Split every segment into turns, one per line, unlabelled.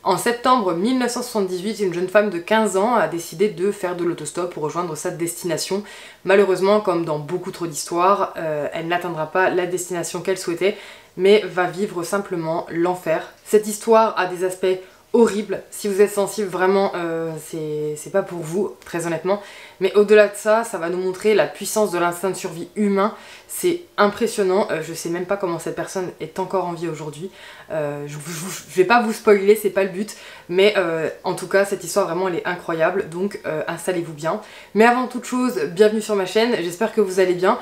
En septembre 1978, une jeune femme de 15 ans a décidé de faire de l'autostop pour rejoindre sa destination. Malheureusement, comme dans beaucoup trop d'histoires, elle n'atteindra pas la destination qu'elle souhaitait, mais va vivre simplement l'enfer. Cette histoire a des aspects horribles. Si vous êtes sensible, vraiment, c'est pas pour vous, très honnêtement. Mais au-delà de ça, ça va nous montrer la puissance de l'instinct de survie humain. C'est impressionnant. Je sais même pas comment cette personne est encore en vie aujourd'hui. Je vais pas vous spoiler, c'est pas le but. Mais en tout cas, cette histoire, vraiment, elle est incroyable. Donc, installez-vous bien. Mais avant toute chose, bienvenue sur ma chaîne. J'espère que vous allez bien.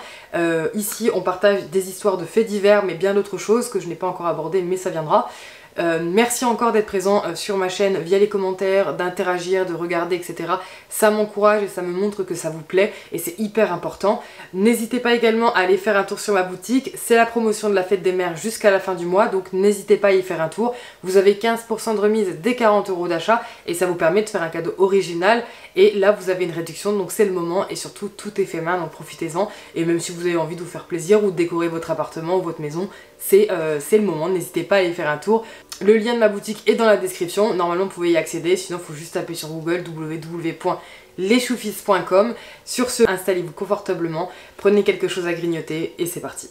Ici, on partage des histoires de faits divers, mais bien d'autres choses que je n'ai pas encore abordées, mais ça viendra. Merci encore d'être présent sur ma chaîne via les commentaires, d'interagir, de regarder, etc. Ça m'encourage et ça me montre que ça vous plaît et c'est hyper important. N'hésitez pas également à aller faire un tour sur ma boutique. C'est la promotion de la fête des mères jusqu'à la fin du mois, donc n'hésitez pas à y faire un tour. Vous avez 15% de remise dès 40 € d'achat et ça vous permet de faire un cadeau original. Et là vous avez une réduction, donc c'est le moment et surtout tout est fait main, donc profitez-en. Et même si vous avez envie de vous faire plaisir ou de décorer votre appartement ou votre maison, c'est le moment, n'hésitez pas à y faire un tour. Le lien de ma boutique est dans la description, normalement vous pouvez y accéder, sinon il faut juste taper sur Google www.leschoufisses.com. Sur ce, installez-vous confortablement, prenez quelque chose à grignoter et c'est parti.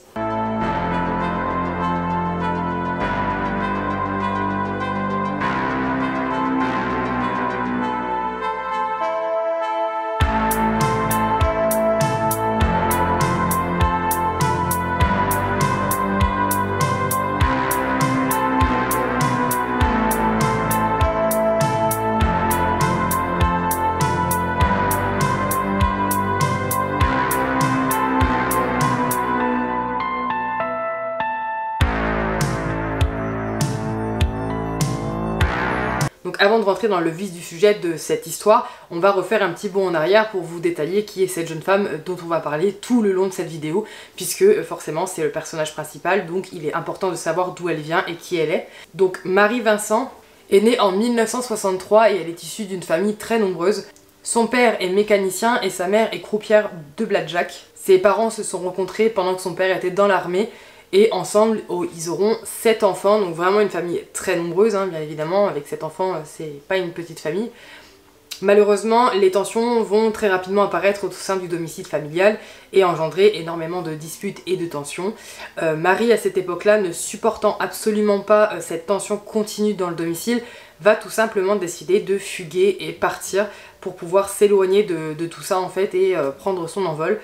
Donc avant de rentrer dans le vif du sujet de cette histoire, on va refaire un petit bond en arrière pour vous détailler qui est cette jeune femme dont on va parler tout le long de cette vidéo, puisque forcément c'est le personnage principal, donc il est important de savoir d'où elle vient et qui elle est. Donc Marie Vincent est née en 1963 et elle est issue d'une famille très nombreuse. Son père est mécanicien et sa mère est croupière de blackjack. Ses parents se sont rencontrés pendant que son père était dans l'armée. Et ensemble, ils auront 7 enfants, donc vraiment une famille très nombreuse, hein, bien évidemment, avec 7 enfants, c'est pas une petite famille. Malheureusement, les tensions vont très rapidement apparaître au sein du domicile familial et engendrer énormément de disputes et de tensions. Marie, à cette époque-là, ne supportant absolument pas cette tension continue dans le domicile, va tout simplement décider de fuguer et partir pour pouvoir s'éloigner de tout ça en fait et prendre son envol.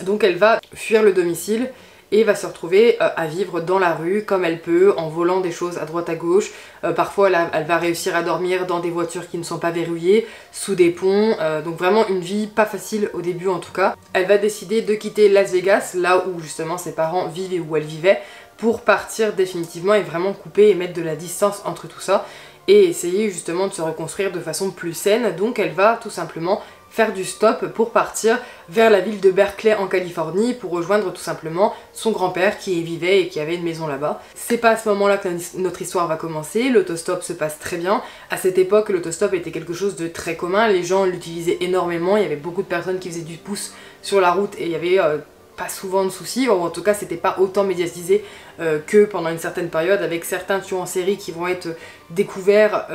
Donc elle va fuir le domicile et va se retrouver à vivre dans la rue comme elle peut, en volant des choses à droite à gauche. Parfois elle va réussir à dormir dans des voitures qui ne sont pas verrouillées, sous des ponts, donc vraiment une vie pas facile au début en tout cas. Elle va décider de quitter Las Vegas, là où justement ses parents vivent et où elle vivait, pour partir définitivement et vraiment couper et mettre de la distance entre tout ça, et essayer justement de se reconstruire de façon plus saine. Donc elle va tout simplement faire du stop pour partir vers la ville de Berkeley en Californie pour rejoindre tout simplement son grand-père qui y vivait et qui avait une maison là-bas. C'est pas à ce moment-là que notre histoire va commencer, l'autostop se passe très bien. À cette époque, l'autostop était quelque chose de très commun, les gens l'utilisaient énormément, il y avait beaucoup de personnes qui faisaient du pouce sur la route et il y avait pas souvent de soucis, ou en tout cas c'était pas autant médiatisé que pendant une certaine période, avec certains tueurs en série qui vont être découverts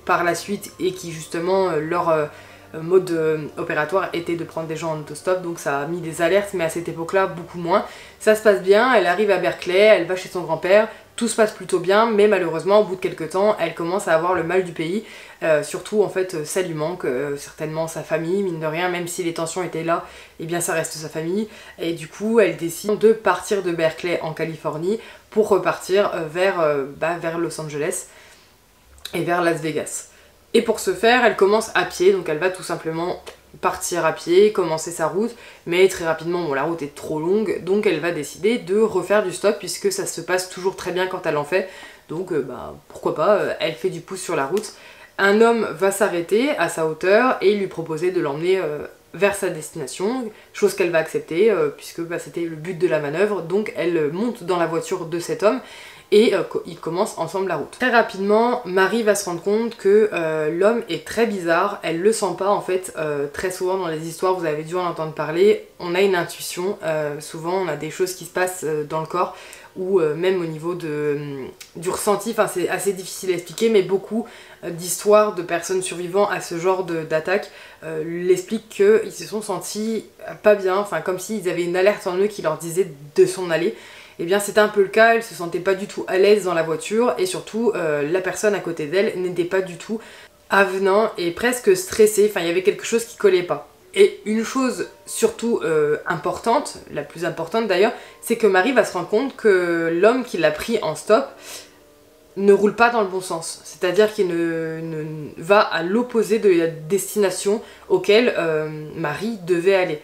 par la suite et qui justement leur mode opératoire était de prendre des gens en autostop, donc ça a mis des alertes, mais à cette époque-là beaucoup moins. Ça se passe bien, elle arrive à Berkeley, elle va chez son grand-père, tout se passe plutôt bien, mais malheureusement au bout de quelques temps elle commence à avoir le mal du pays, surtout en fait ça lui manque, certainement sa famille, mine de rien, même si les tensions étaient là, et bien ça reste sa famille, et du coup elle décide de partir de Berkeley en Californie pour repartir vers Los Angeles et vers Las Vegas. Et pour ce faire, elle commence à pied, donc elle va tout simplement partir à pied, commencer sa route, mais très rapidement, bon, la route est trop longue, donc elle va décider de refaire du stop puisque ça se passe toujours très bien quand elle en fait, donc pourquoi pas, elle fait du pouce sur la route. Un homme va s'arrêter à sa hauteur et lui proposer de l'emmener vers sa destination, chose qu'elle va accepter puisque c'était le but de la manœuvre, donc elle monte dans la voiture de cet homme et ils commencent ensemble la route. Très rapidement, Marie va se rendre compte que l'homme est très bizarre, elle le sent pas en fait, très souvent dans les histoires, vous avez dû en entendre parler, on a une intuition, souvent on a des choses qui se passent dans le corps, ou même au niveau du ressenti, enfin c'est assez difficile à expliquer, mais beaucoup d'histoires de personnes survivant à ce genre d'attaque l'expliquent qu'ils se sont sentis pas bien, enfin comme s'ils avaient une alerte en eux qui leur disait de s'en aller. Et bien c'était un peu le cas, elle se sentait pas du tout à l'aise dans la voiture, et surtout la personne à côté d'elle n'était pas du tout avenant et presque stressée, enfin il y avait quelque chose qui collait pas. Et une chose surtout importante, la plus importante d'ailleurs, c'est que Marie va se rendre compte que l'homme qui l'a pris en stop ne roule pas dans le bon sens. C'est-à-dire qu'il va à l'opposé de la destination auquel Marie devait aller.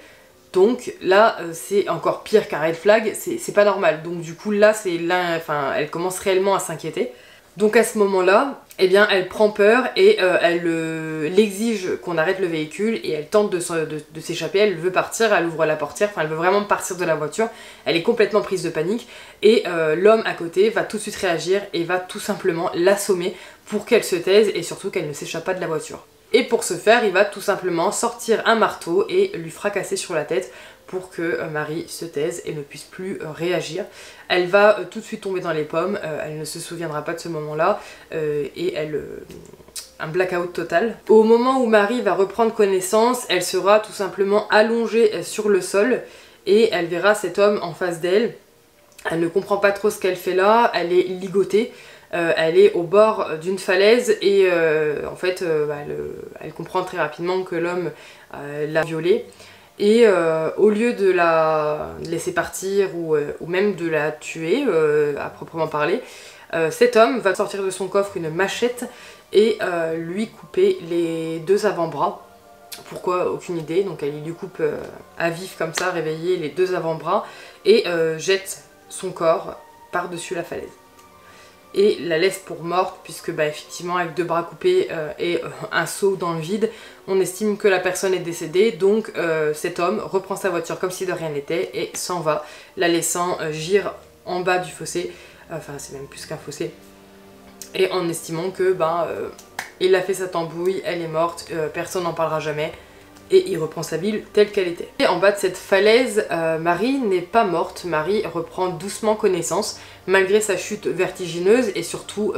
Donc là, c'est encore pire qu'un red flag, c'est pas normal. Donc du coup là, elle commence réellement à s'inquiéter. Donc à ce moment-là, eh bien, elle prend peur et elle exige qu'on arrête le véhicule et elle tente de s'échapper, elle veut partir, elle ouvre la portière, enfin elle veut vraiment partir de la voiture, elle est complètement prise de panique et l'homme à côté va tout de suite réagir et va tout simplement l'assommer pour qu'elle se taise et surtout qu'elle ne s'échappe pas de la voiture. Et pour ce faire, il va tout simplement sortir un marteau et lui fracasser sur la tête pour que Marie se taise et ne puisse plus réagir. Elle va tout de suite tomber dans les pommes, elle ne se souviendra pas de ce moment-là et un blackout total. Au moment où Marie va reprendre connaissance, elle sera tout simplement allongée sur le sol et elle verra cet homme en face d'elle. Elle ne comprend pas trop ce qu'elle fait là, elle est ligotée. Elle est au bord d'une falaise et en fait elle comprend très rapidement que l'homme l'a violée et au lieu de la laisser partir ou même de la tuer à proprement parler, cet homme va sortir de son coffre une machette et lui couper les deux avant-bras. Pourquoi? Aucune idée. Donc elle lui coupe à vif comme ça, réveillé les deux avant-bras et jette son corps par-dessus la falaise. Et la laisse pour morte puisque effectivement avec deux bras coupés et un saut dans le vide, on estime que la personne est décédée, donc cet homme reprend sa voiture comme si de rien n'était et s'en va, la laissant gire en bas du fossé, enfin c'est même plus qu'un fossé, et en estimant que il a fait sa tambouille, elle est morte, personne n'en parlera jamais. Et il reprend sa ville telle qu'elle était. Et en bas de cette falaise, Marie n'est pas morte, Marie reprend doucement connaissance, malgré sa chute vertigineuse et surtout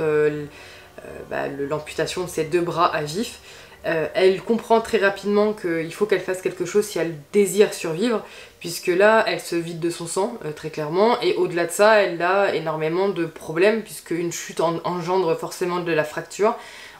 l'amputation de ses deux bras à vif. Elle comprend très rapidement qu'il faut qu'elle fasse quelque chose si elle désire survivre, puisque là, elle se vide de son sang, très clairement, et au-delà de ça, elle a énormément de problèmes, puisque une chute engendre forcément de la fracture,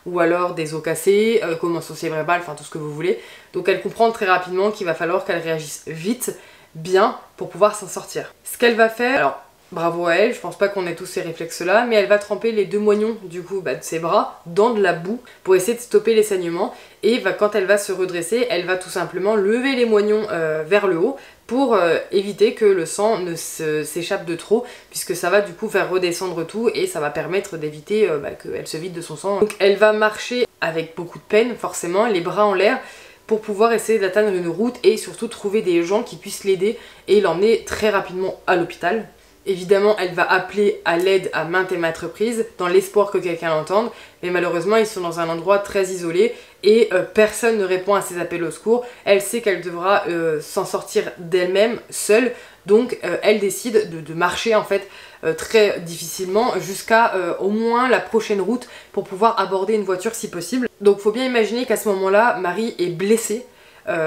ou alors des os cassés, commotion cérébrale, enfin tout ce que vous voulez. Donc elle comprend très rapidement qu'il va falloir qu'elle réagisse vite, bien, pour pouvoir s'en sortir. Ce qu'elle va faire, alors bravo à elle, je pense pas qu'on ait tous ces réflexes là, mais elle va tremper les deux moignons du coup de ses bras dans de la boue pour essayer de stopper les saignements, et quand elle va se redresser, elle va tout simplement lever les moignons vers le haut pour éviter que le sang ne s'échappe de trop, puisque ça va du coup faire redescendre tout et ça va permettre d'éviter qu'elle se vide de son sang. Donc elle va marcher avec beaucoup de peine forcément, les bras en l'air, pour pouvoir essayer d'atteindre une route et surtout trouver des gens qui puissent l'aider et l'emmener très rapidement à l'hôpital. Évidemment, elle va appeler à l'aide à maintes et maintes reprises dans l'espoir que quelqu'un l'entende, mais malheureusement ils sont dans un endroit très isolé et personne ne répond à ses appels au secours. Elle sait qu'elle devra s'en sortir d'elle-même, seule, donc elle décide de marcher en fait très difficilement jusqu'à au moins la prochaine route pour pouvoir aborder une voiture si possible. Donc faut bien imaginer qu'à ce moment-là, Marie est blessée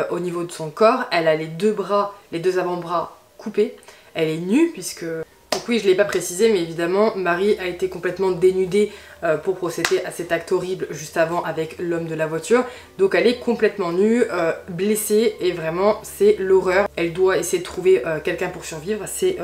au niveau de son corps, elle a les deux avant-bras coupés, elle est nue puisque... Donc oui, je ne l'ai pas précisé, mais évidemment, Marie a été complètement dénudée pour procéder à cet acte horrible juste avant avec l'homme de la voiture. Donc elle est complètement nue, blessée, et vraiment, c'est l'horreur. Elle doit essayer de trouver quelqu'un pour survivre, c'est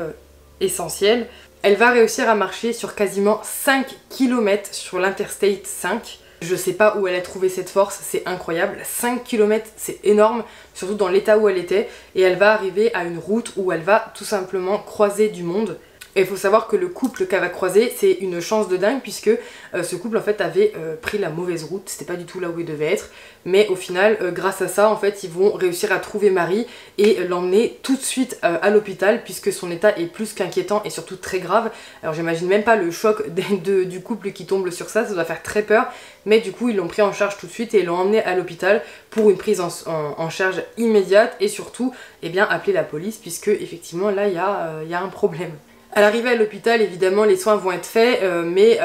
essentiel. Elle va réussir à marcher sur quasiment 5 km sur l'Interstate 5. Je sais pas où elle a trouvé cette force, c'est incroyable. 5 km, c'est énorme, surtout dans l'état où elle était. Et elle va arriver à une route où elle va tout simplement croiser du monde. Et il faut savoir que le couple qu'elle va croiser, c'est une chance de dingue, puisque ce couple en fait avait pris la mauvaise route, c'était pas du tout là où il devait être, mais au final grâce à ça en fait ils vont réussir à trouver Marie et l'emmener tout de suite à l'hôpital, puisque son état est plus qu'inquiétant et surtout très grave. Alors j'imagine même pas le choc du couple qui tombe sur ça doit faire très peur, mais du coup ils l'ont pris en charge tout de suite et l'ont emmené à l'hôpital pour une prise en charge immédiate, et surtout appeler la police, puisque effectivement là il y a un problème. À l'arrivée à l'hôpital, évidemment, les soins vont être faits, mais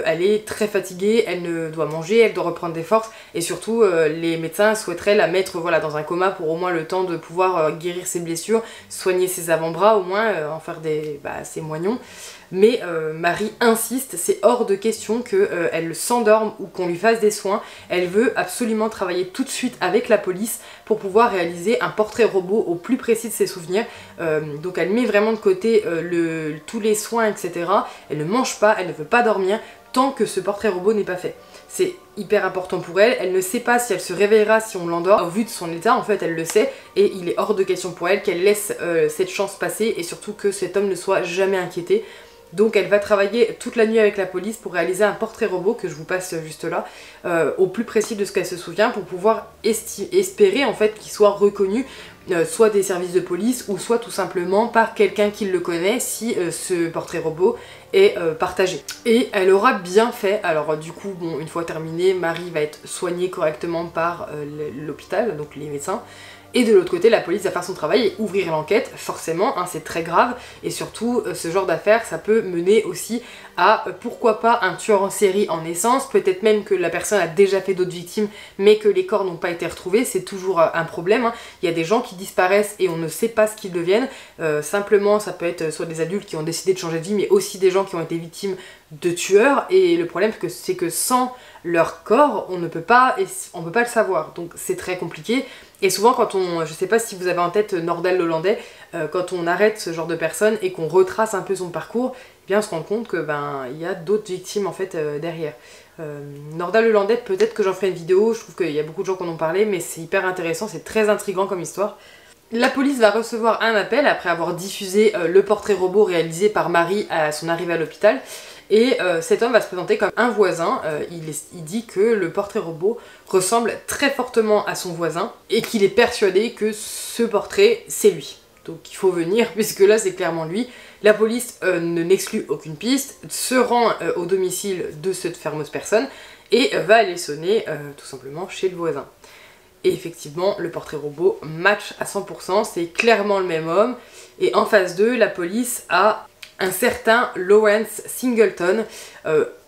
elle est très fatiguée, elle ne doit manger, elle doit reprendre des forces, et surtout, les médecins souhaiteraient la mettre voilà, dans un coma pour au moins le temps de pouvoir guérir ses blessures, soigner ses avant-bras, au moins en faire ses moignons. Mais Marie insiste, c'est hors de question qu'elle s'endorme ou qu'on lui fasse des soins. Elle veut absolument travailler tout de suite avec la police pour pouvoir réaliser un portrait robot au plus précis de ses souvenirs. Donc elle met vraiment de côté tous les soins, etc. Elle ne mange pas, elle ne veut pas dormir tant que ce portrait robot n'est pas fait. C'est hyper important pour elle, elle ne sait pas si elle se réveillera si on l'endort. Au vu de son état, en fait, elle le sait, et il est hors de question pour elle qu'elle laisse cette chance passer, et surtout que cet homme ne soit jamais inquiété. Donc elle va travailler toute la nuit avec la police pour réaliser un portrait robot, que je vous passe juste là, au plus précis de ce qu'elle se souvient, pour pouvoir espérer en fait qu'il soit reconnu, soit des services de police, ou soit tout simplement par quelqu'un qui le connaît, si ce portrait robot est partagé. Et elle aura bien fait. Alors du coup, bon, une fois terminé, Marie va être soignée correctement par l'hôpital, donc les médecins. Et de l'autre côté, la police va faire son travail et ouvrir l'enquête, forcément, hein, c'est très grave, et surtout, ce genre d'affaires, ça peut mener aussi à, pourquoi pas, un tueur en série en naissance, peut-être même que la personne a déjà fait d'autres victimes, mais que les corps n'ont pas été retrouvés, c'est toujours un problème, hein. Il y a des gens qui disparaissent et on ne sait pas ce qu'ils deviennent, simplement, ça peut être soit des adultes qui ont décidé de changer de vie, mais aussi des gens qui ont été victimes de tueurs, et le problème c'est que sans leur corps, on ne peut pas le savoir, donc c'est très compliqué. Et souvent quand je sais pas si vous avez en tête Nordal Lelandais, quand on arrête ce genre de personne et qu'on retrace un peu son parcours, eh bien on se rend compte que il y a d'autres victimes en fait derrière. Nordal Lelandais, peut-être que j'en ferai une vidéo, je trouve qu'il y a beaucoup de gens qui en ont parlé, mais c'est hyper intéressant, c'est très intriguant comme histoire. La police va recevoir un appel après avoir diffusé le portrait robot réalisé par Marie à son arrivée à l'hôpital. Et cet homme va se présenter comme un voisin, il dit que le portrait robot ressemble très fortement à son voisin et qu'il est persuadé que ce portrait c'est lui. Donc il faut venir puisque là c'est clairement lui. La police ne n'exclut aucune piste, se rend au domicile de cette fameuse personne et va aller sonner tout simplement chez le voisin. Et effectivement le portrait robot match à 100%, c'est clairement le même homme. Et en face d'eux, la police a un certain Lawrence Singleton,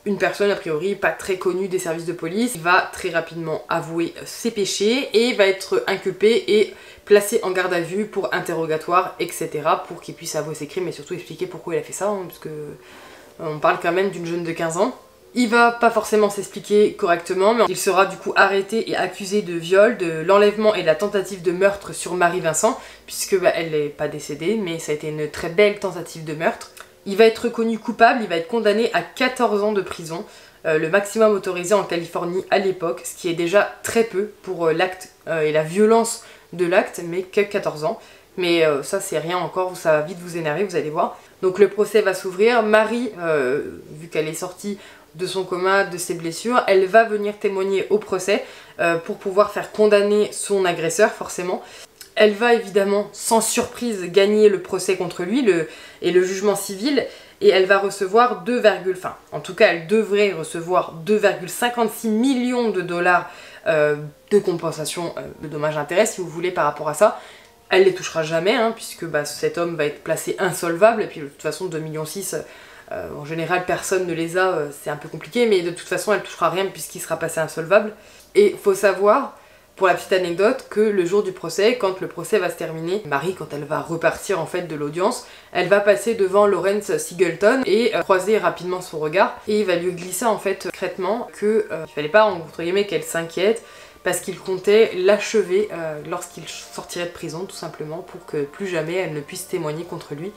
une personne a priori pas très connue des services de police. Il va très rapidement avouer ses péchés et va être inculpé et placé en garde à vue pour interrogatoire, etc. pour qu'il puisse avouer ses crimes et surtout expliquer pourquoi il a fait ça, hein, parce que on parle quand même d'une jeune de 15 ans. Il va pas forcément s'expliquer correctement, mais il sera du coup arrêté et accusé de viol, de l'enlèvement et de la tentative de meurtre sur Marie Vincent, puisque elle n'est pas décédée, mais ça a été une très belle tentative de meurtre. Il va être reconnu coupable, il va être condamné à 14 ans de prison, le maximum autorisé en Californie à l'époque, ce qui est déjà très peu pour l'acte et la violence de l'acte, mais que 14 ans. Mais ça c'est rien encore, ça va vite vous énerver, vous allez voir. Donc le procès va s'ouvrir, Marie, vu qu'elle est sortie de son coma, de ses blessures, elle va venir témoigner au procès pour pouvoir faire condamner son agresseur forcément. Elle va évidemment sans surprise gagner le procès contre lui et le jugement civil, et elle va recevoir en tout cas elle devrait recevoir 2,56 millions de dollars de compensation de dommages-intérêts si vous voulez par rapport à ça. Elle les touchera jamais hein, puisque cet homme va être placé insolvable et puis de toute façon 2,6 millions en général personne ne les a, c'est un peu compliqué, mais de toute façon elle touchera rien puisqu'il sera passé insolvable. Et faut savoir, pour la petite anecdote, que le jour du procès, quand le procès va se terminer, Marie, quand elle va repartir en fait de l'audience, elle va passer devant Lawrence Singleton et croiser rapidement son regard, et il va lui glisser en fait concrètement que il fallait pas entre guillemets qu'elle s'inquiète, parce qu'il comptait l'achever lorsqu'il sortirait de prison tout simplement, pour que plus jamais elle ne puisse témoigner contre lui.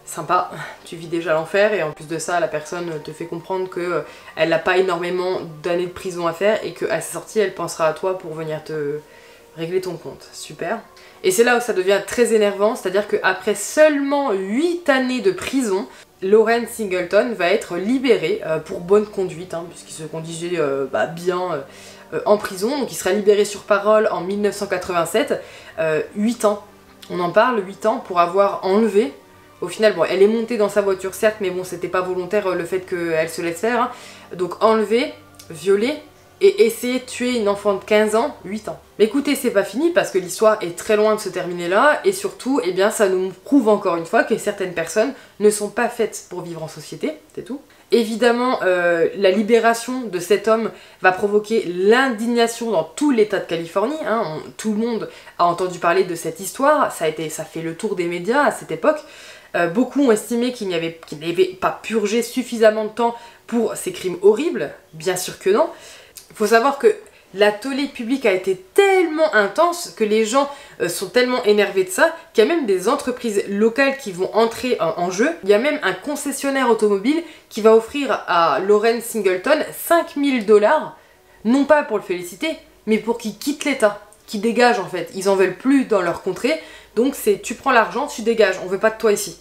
Sympa, tu vis déjà l'enfer et en plus de ça la personne te fait comprendre que elle n'a pas énormément d'années de prison à faire et qu'à sa sortie elle pensera à toi pour venir te régler ton compte. Super. Et c'est là où ça devient très énervant, c'est-à-dire qu'après seulement 8 années de prison, Lawrence Singleton va être libéré pour bonne conduite, hein, puisqu'il se conduisait bien en prison, donc il sera libéré sur parole en 1987, 8 ans. On en parle, 8 ans pour avoir enlevé. Au final, bon, elle est montée dans sa voiture certes, mais bon, c'était pas volontaire le fait qu'elle se laisse faire. Hein. Donc enlevé, violé et essayer de tuer une enfant de 15 ans, 8 ans. Mais écoutez, c'est pas fini parce que l'histoire est très loin de se terminer là, et surtout, eh bien, ça nous prouve encore une fois que certaines personnes ne sont pas faites pour vivre en société, c'est tout. Évidemment, la libération de cet homme va provoquer l'indignation dans tout l'état de Californie, hein. Tout le monde a entendu parler de cette histoire, ça fait le tour des médias à cette époque. Beaucoup ont estimé qu'il n'avait pas purgé suffisamment de temps pour ces crimes horribles, bien sûr que non. Il faut savoir que la tollée publique a été tellement intense que les gens sont tellement énervés de ça qu'il y a même des entreprises locales qui vont entrer en jeu. Il y a même un concessionnaire automobile qui va offrir à Lawrence Singleton 5000 $, non pas pour le féliciter, mais pour qu'il quitte l'État, qu'il dégage en fait. Ils en veulent plus dans leur contrée, donc c'est tu prends l'argent, tu dégages, on veut pas de toi ici.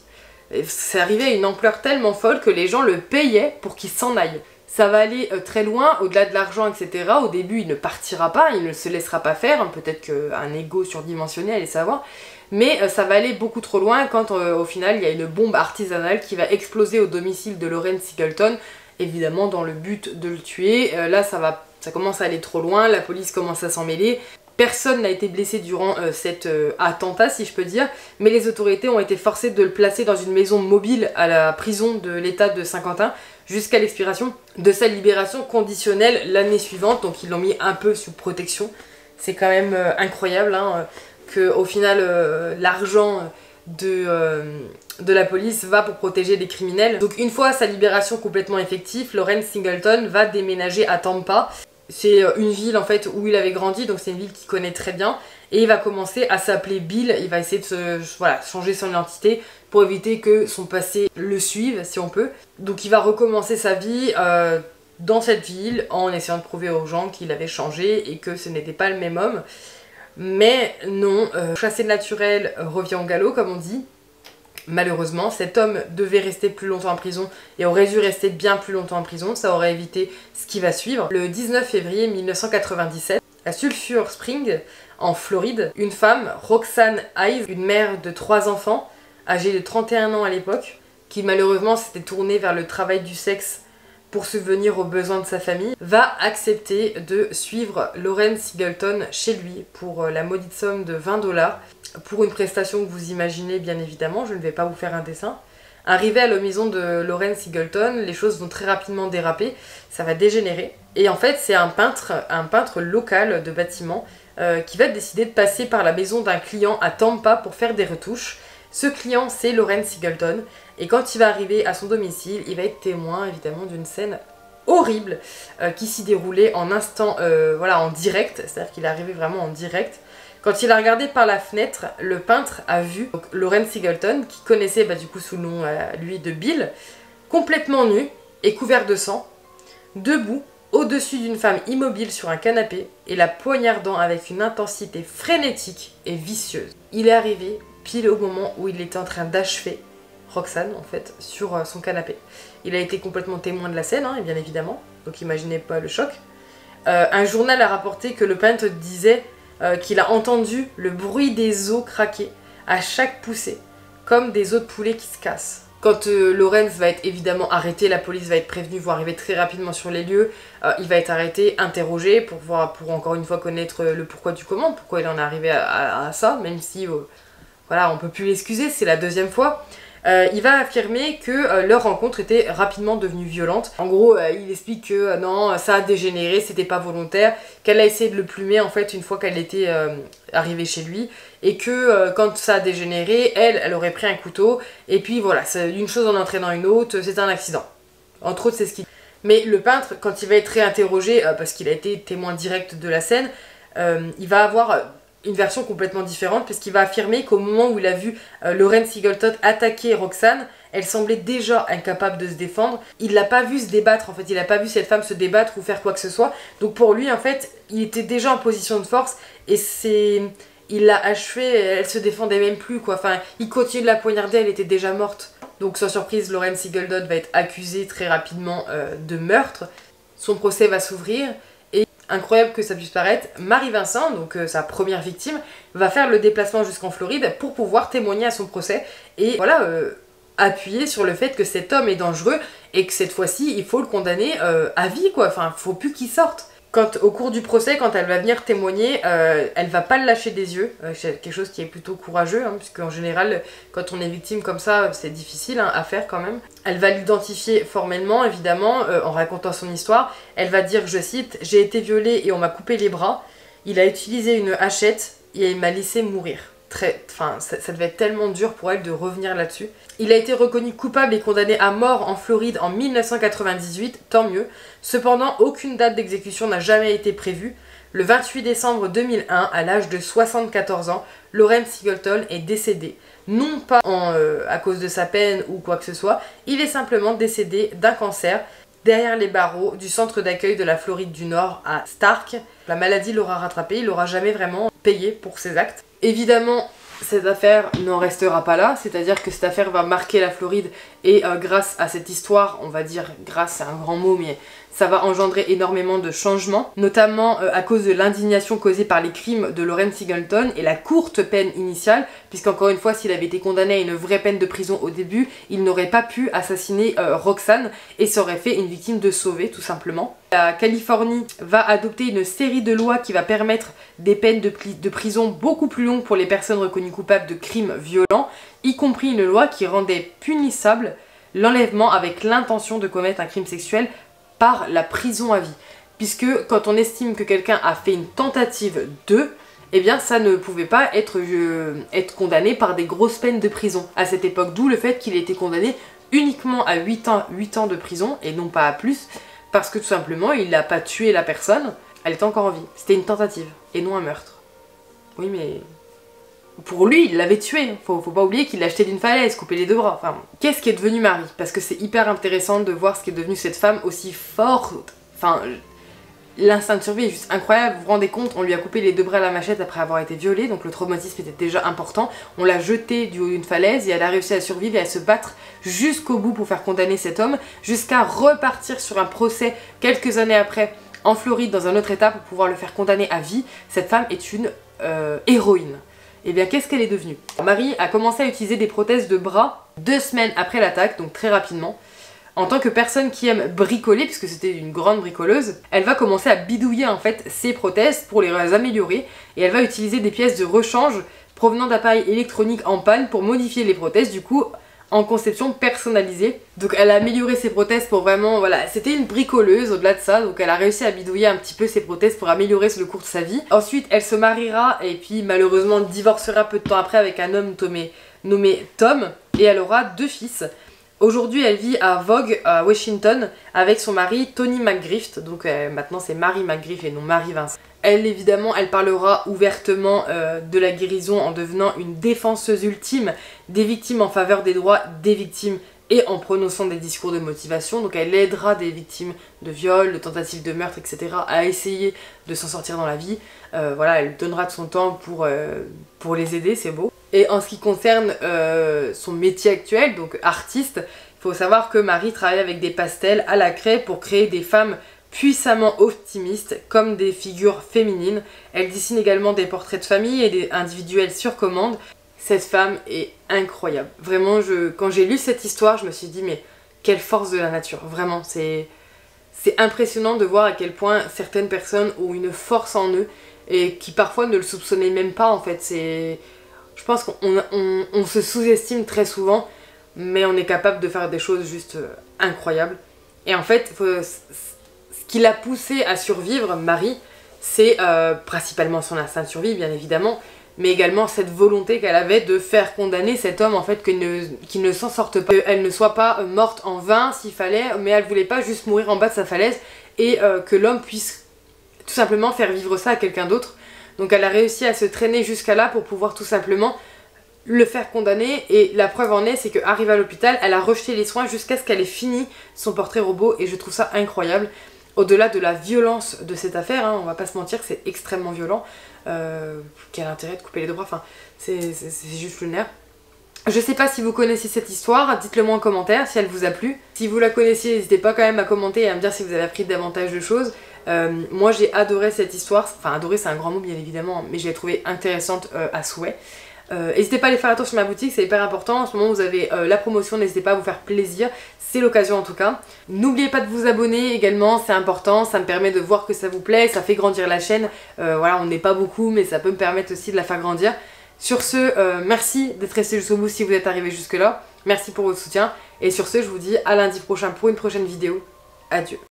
C'est arrivé à une ampleur tellement folle que les gens le payaient pour qu'il s'en aille. Ça va aller très loin, au-delà de l'argent, etc. Au début, il ne partira pas, il ne se laissera pas faire, peut-être qu'un ego surdimensionné, allez savoir. Mais ça va aller beaucoup trop loin quand au final, il y a une bombe artisanale qui va exploser au domicile de Lawrence Singleton, évidemment dans le but de le tuer. Là, ça commence à aller trop loin, la police commence à s'en mêler. Personne n'a été blessé durant cet attentat, si je peux dire, mais les autorités ont été forcées de le placer dans une maison mobile à la prison de l'État de Saint-Quentin jusqu'à l'expiration de sa libération conditionnelle l'année suivante, donc ils l'ont mis un peu sous protection. C'est quand même incroyable hein, qu'au final l'argent de la police va pour protéger les criminels. Donc une fois sa libération complètement effective, Lawrence Singleton va déménager à Tampa. C'est une ville en fait où il avait grandi, donc c'est une ville qu'il connaît très bien. Et il va commencer à s'appeler Bill, il va essayer de changer son identité pour éviter que son passé le suive, si on peut. Donc il va recommencer sa vie dans cette ville en essayant de prouver aux gens qu'il avait changé et que ce n'était pas le même homme. Mais non, chasser le naturel revient au galop, comme on dit. Malheureusement, cet homme devait rester plus longtemps en prison et aurait dû rester bien plus longtemps en prison, ça aurait évité ce qui va suivre. Le 19 février 1997, à Sulphur Springs, en Floride, une femme, Roxanne Hayes, une mère de 3 enfants, âgée de 31 ans à l'époque, qui malheureusement s'était tournée vers le travail du sexe pour subvenir aux besoins de sa famille, va accepter de suivre Lawrence Singleton chez lui pour la maudite somme de 20 $, pour une prestation que vous imaginez bien évidemment, je ne vais pas vous faire un dessin. Arrivé à la maison de Lawrence Singleton, les choses vont très rapidement déraper, ça va dégénérer. Et en fait, c'est un peintre local de bâtiment qui va décider de passer par la maison d'un client à Tampa pour faire des retouches. Ce client, c'est Lawrence Singleton, et quand il va arriver à son domicile, il va être témoin évidemment d'une scène horrible qui s'y déroulait en instant, en direct, c'est-à-dire qu'il est arrivé vraiment en direct. Quand il a regardé par la fenêtre, le peintre a vu donc, Lawrence Singleton, qui connaissait du coup sous le nom lui de Bill, complètement nu et couvert de sang, debout au-dessus d'une femme immobile sur un canapé et la poignardant avec une intensité frénétique et vicieuse. Il est arrivé pile au moment où il était en train d'achever Roxanne en fait sur son canapé. Il a été complètement témoin de la scène, hein, bien évidemment, donc imaginez pas le choc. Un journal a rapporté que le peintre disait qu'il a entendu le bruit des os craquer à chaque poussée, comme des os de poulet qui se cassent. Quand Lawrence va être évidemment arrêté, la police va être prévenue, va arriver très rapidement sur les lieux, il va être arrêté, interrogé pour encore une fois connaître le pourquoi du comment, pourquoi il en est arrivé à ça, même si on peut plus l'excuser, c'est la deuxième fois. Il va affirmer que leur rencontre était rapidement devenue violente. En gros, il explique que non, ça a dégénéré, c'était pas volontaire, qu'elle a essayé de le plumer en fait une fois qu'elle était arrivée chez lui, et que quand ça a dégénéré, elle aurait pris un couteau, et puis voilà, une chose en entraînant une autre, c'est un accident. Entre autres, c'est ce qu'il dit. Mais le peintre, quand il va être réinterrogé, parce qu'il a été témoin direct de la scène, il va avoir une version complètement différente, parce qu'il va affirmer qu'au moment où il a vu Lawrence Singleton attaquer Roxanne, elle semblait déjà incapable de se défendre. Il l'a pas vu se débattre, en fait, il a pas vu cette femme se débattre ou faire quoi que ce soit. Donc pour lui, en fait, il était déjà en position de force, et il l'a achevée, elle se défendait même plus, quoi. Enfin, il continue de la poignarder, elle était déjà morte. Donc sans surprise, Lawrence Singleton va être accusé très rapidement de meurtre. Son procès va s'ouvrir. Incroyable que ça puisse paraître, Marie Vincent, donc sa première victime, va faire le déplacement jusqu'en Floride pour pouvoir témoigner à son procès et appuyer sur le fait que cet homme est dangereux et que cette fois-ci il faut le condamner à vie quoi, enfin faut plus qu'il sorte. Au cours du procès, quand elle va venir témoigner, elle va pas le lâcher des yeux, c'est quelque chose qui est plutôt courageux, hein, puisque en général, quand on est victime comme ça, c'est difficile hein, à faire quand même. Elle va l'identifier formellement, évidemment, en racontant son histoire. Elle va dire, je cite, « J'ai été violée et on m'a coupé les bras. Il a utilisé une hachette et il m'a laissé mourir. » Ça devait être tellement dur pour elle de revenir là-dessus. Il a été reconnu coupable et condamné à mort en Floride en 1998, tant mieux. Cependant, aucune date d'exécution n'a jamais été prévue. Le 28 décembre 2001, à l'âge de 74 ans, Lawrence Singleton est décédé. Non pas à cause de sa peine ou quoi que ce soit, il est simplement décédé d'un cancer derrière les barreaux du centre d'accueil de la Floride du Nord à Stark. La maladie l'aura rattrapé, il n'aura jamais vraiment payé pour ses actes. Évidemment, cette affaire n'en restera pas là, c'est-à-dire que cette affaire va marquer la Floride et grâce à cette histoire, on va dire grâce c'est un grand mot, mais ça va engendrer énormément de changements, notamment à cause de l'indignation causée par les crimes de Lawrence Singleton et la courte peine initiale, puisqu'encore une fois, s'il avait été condamné à une vraie peine de prison au début, il n'aurait pas pu assassiner Roxanne et ça aurait fait une victime de sauver, tout simplement. La Californie va adopter une série de lois qui va permettre des peines de prison beaucoup plus longues pour les personnes reconnues coupables de crimes violents, y compris une loi qui rendait punissable l'enlèvement avec l'intention de commettre un crime sexuel par la prison à vie. Puisque quand on estime que quelqu'un a fait une tentative de, eh bien ça ne pouvait pas être condamné par des grosses peines de prison à cette époque, d'où le fait qu'il ait été condamné uniquement à 8 ans de prison et non pas à plus, parce que tout simplement il n'a pas tué la personne, elle était encore en vie. C'était une tentative et non un meurtre. Oui mais pour lui, il l'avait tué. Faut pas oublier qu'il l'a jeté d'une falaise, coupé les 2 bras. Enfin, qu'est-ce qui est devenu Marie? Parce que c'est hyper intéressant de voir ce qui est devenu cette femme aussi forte. Enfin, l'instinct de survie est juste incroyable. Vous vous rendez compte, on lui a coupé les 2 bras à la machette après avoir été violée, donc le traumatisme était déjà important. On l'a jetée du haut d'une falaise et elle a réussi à survivre et à se battre jusqu'au bout pour faire condamner cet homme, jusqu'à repartir sur un procès quelques années après en Floride dans un autre état pour pouvoir le faire condamner à vie. Cette femme est une héroïne. Et bien qu'est-ce qu'elle est devenue? Marie a commencé à utiliser des prothèses de bras 2 semaines après l'attaque, donc très rapidement. En tant que personne qui aime bricoler, puisque c'était une grande bricoleuse, elle va commencer à bidouiller en fait ses prothèses pour les améliorer et elle va utiliser des pièces de rechange provenant d'appareils électroniques en panne pour modifier les prothèses, du coup en conception personnalisée. Donc elle a amélioré ses prothèses pour vraiment, voilà, c'était une bricoleuse au-delà de ça, donc elle a réussi à bidouiller un petit peu ses prothèses pour améliorer le cours de sa vie. Ensuite elle se mariera et puis malheureusement divorcera peu de temps après avec un homme nommé Tom et elle aura 2 fils. Aujourd'hui elle vit à Vogue, à Washington, avec son mari Tony McGriff, donc maintenant c'est Mary McGriff et non Marie Vincent. Elle évidemment, elle parlera ouvertement de la guérison en devenant une défenseuse ultime des victimes en faveur des droits des victimes et en prononçant des discours de motivation. Donc elle aidera des victimes de viol, de tentatives de meurtre, etc. à essayer de s'en sortir dans la vie. Voilà, elle donnera de son temps pour les aider, c'est beau. Et en ce qui concerne son métier actuel, donc artiste, il faut savoir que Marie travaille avec des pastels à la craie pour créer des femmes puissamment optimistes comme des figures féminines. Elle dessine également des portraits de famille et des individuels sur commande. Cette femme est incroyable. Vraiment, quand j'ai lu cette histoire, je me suis dit mais quelle force de la nature. Vraiment, c'est impressionnant de voir à quel point certaines personnes ont une force en eux et qui parfois ne le soupçonnaient même pas en fait. Je pense qu'on se sous-estime très souvent, mais on est capable de faire des choses juste incroyables. Et en fait, ce qui l'a poussée à survivre, Marie, c'est principalement son instinct de survie, bien évidemment, mais également cette volonté qu'elle avait de faire condamner cet homme, en fait, qu'il ne s'en sorte pas, qu'elle ne soit pas morte en vain s'il fallait, mais elle voulait pas juste mourir en bas de sa falaise, et que l'homme puisse tout simplement faire vivre ça à quelqu'un d'autre. Donc elle a réussi à se traîner jusqu'à là pour pouvoir tout simplement le faire condamner, et la preuve en est, c'est qu'arrivée à l'hôpital, elle a rejeté les soins jusqu'à ce qu'elle ait fini son portrait robot, et je trouve ça incroyable. Au-delà de la violence de cette affaire, hein, on va pas se mentir que c'est extrêmement violent, quel intérêt de couper les 2 bras, enfin c'est juste lunaire. Je sais pas si vous connaissez cette histoire, dites-le moi en commentaire si elle vous a plu. Si vous la connaissiez, n'hésitez pas quand même à commenter et à me dire si vous avez appris davantage de choses. Moi j'ai adoré cette histoire, enfin adoré c'est un grand mot bien évidemment, mais je l'ai trouvée intéressante à souhait. N'hésitez pas à aller faire un tour sur ma boutique, c'est hyper important. En ce moment vous avez la promotion, n'hésitez pas à vous faire plaisir, c'est l'occasion en tout cas. N'oubliez pas de vous abonner également, c'est important, ça me permet de voir que ça vous plaît, ça fait grandir la chaîne. Voilà, on n'est pas beaucoup mais ça peut me permettre aussi de la faire grandir. Sur ce, merci d'être resté jusqu'au bout si vous êtes arrivé jusque là, merci pour votre soutien et sur ce je vous dis à lundi prochain pour une prochaine vidéo. Adieu.